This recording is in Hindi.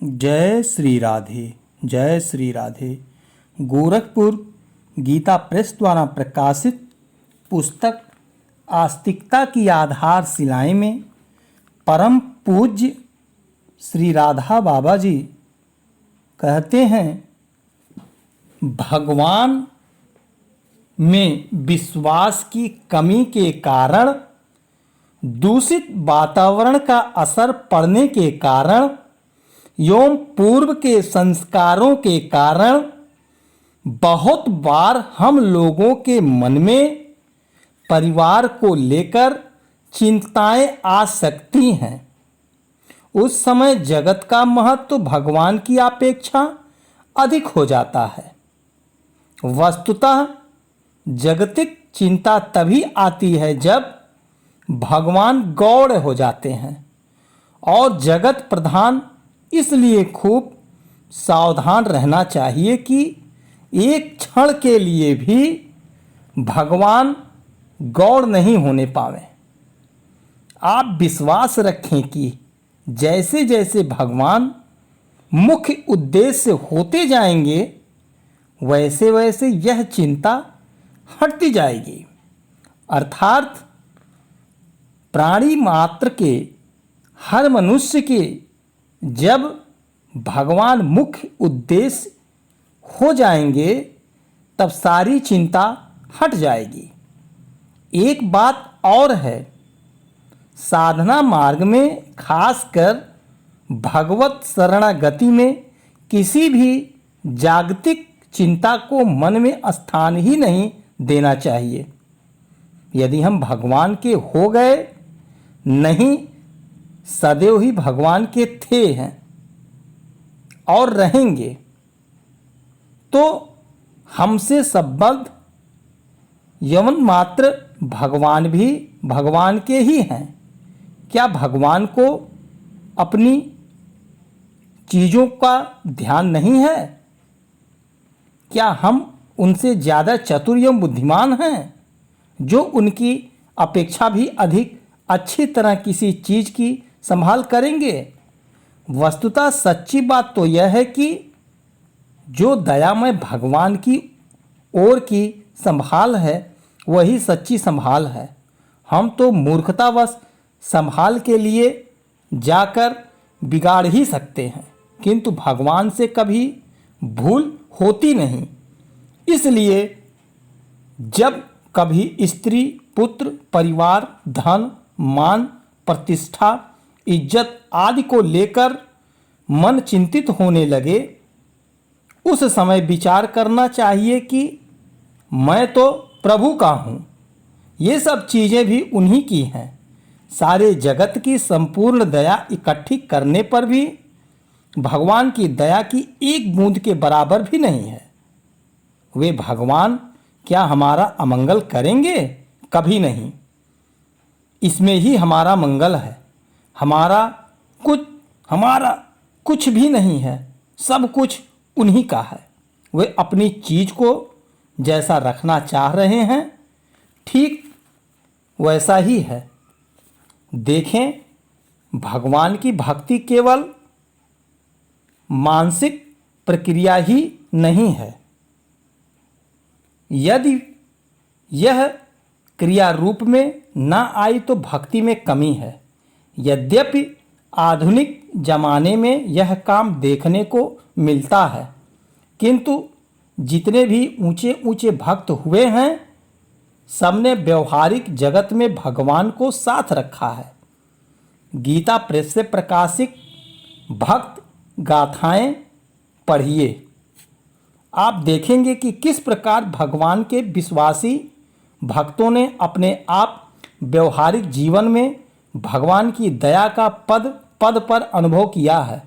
जय श्री राधे। जय श्री राधे। गोरखपुर गीता प्रेस द्वारा प्रकाशित पुस्तक आस्तिकता की आधारशिलाएं में परम पूज्य श्री राधा बाबा जी कहते हैं, भगवान में विश्वास की कमी के कारण, दूषित वातावरण का असर पड़ने के कारण एवं पूर्व के संस्कारों के कारण बहुत बार हम लोगों के मन में परिवार को लेकर चिंताएं आ सकती हैं। उस समय जगत का महत्व भगवान की अपेक्षा अधिक हो जाता है। वस्तुतः जागतिक चिंता तभी आती है जब भगवान गौण हो जाते हैं, और जगत प्रधान इसलिए खूब सावधान रहना चाहिए कि एक क्षण के लिए भी भगवान गौण नहीं होने पावे। आप विश्वास रखें कि जैसे जैसे भगवान मुख्य उद्देश्य होते जाएंगे, वैसे वैसे यह चिंता हटती जाएगी। अर्थात प्राणी मात्र के, हर मनुष्य के जब भगवान मुख्य उद्देश्य हो जाएंगे, तब सारी चिंता हट जाएगी। एक बात और है, साधना मार्ग में, खासकर भगवत शरणागति में, किसी भी जागतिक चिंता को मन में स्थान ही नहीं देना चाहिए। यदि हम भगवान के हो गए, नहीं सदैव ही भगवान के थे हैं और रहेंगे, तो हमसे संबद्ध यवन मात्र भगवान भी भगवान के ही हैं। क्या भगवान को अपनी चीज़ों का ध्यान नहीं है? क्या हम उनसे ज़्यादा चतुर एवं बुद्धिमान हैं, जो उनकी अपेक्षा भी अधिक अच्छी तरह किसी चीज़ की संभाल करेंगे? वस्तुतः सच्ची बात तो यह है कि जो दयामय भगवान की ओर की संभाल है, वही सच्ची संभाल है। हम तो मूर्खतावश संभाल के लिए जाकर बिगाड़ ही सकते हैं, किंतु भगवान से कभी भूल होती नहीं। इसलिए जब कभी स्त्री, पुत्र, परिवार, धन, मान, प्रतिष्ठा, इज्जत आदि को लेकर मन चिंतित होने लगे, उस समय विचार करना चाहिए कि मैं तो प्रभु का हूँ, ये सब चीज़ें भी उन्हीं की हैं। सारे जगत की संपूर्ण दया इकट्ठी करने पर भी भगवान की दया की एक बूंद के बराबर भी नहीं है। वे भगवान क्या हमारा अमंगल करेंगे? कभी नहीं। इसमें ही हमारा मंगल है। हमारा कुछ भी नहीं है, सब कुछ उन्हीं का है। वे अपनी चीज़ को जैसा रखना चाह रहे हैं, ठीक वैसा ही है। देखें, भगवान की भक्ति केवल मानसिक प्रक्रिया ही नहीं है। यदि यह क्रिया रूप में न आई तो भक्ति में कमी है। यद्यपि आधुनिक जमाने में यह काम देखने को मिलता है, किंतु जितने भी ऊंचे ऊंचे भक्त हुए हैं, सबने व्यवहारिक जगत में भगवान को साथ रखा है। गीता प्रेस से प्रकाशित भक्त गाथाएं पढ़िए। आप देखेंगे कि किस प्रकार भगवान के विश्वासी भक्तों ने अपने आप व्यवहारिक जीवन में भगवान की दया का पद पद पर अनुभव किया है।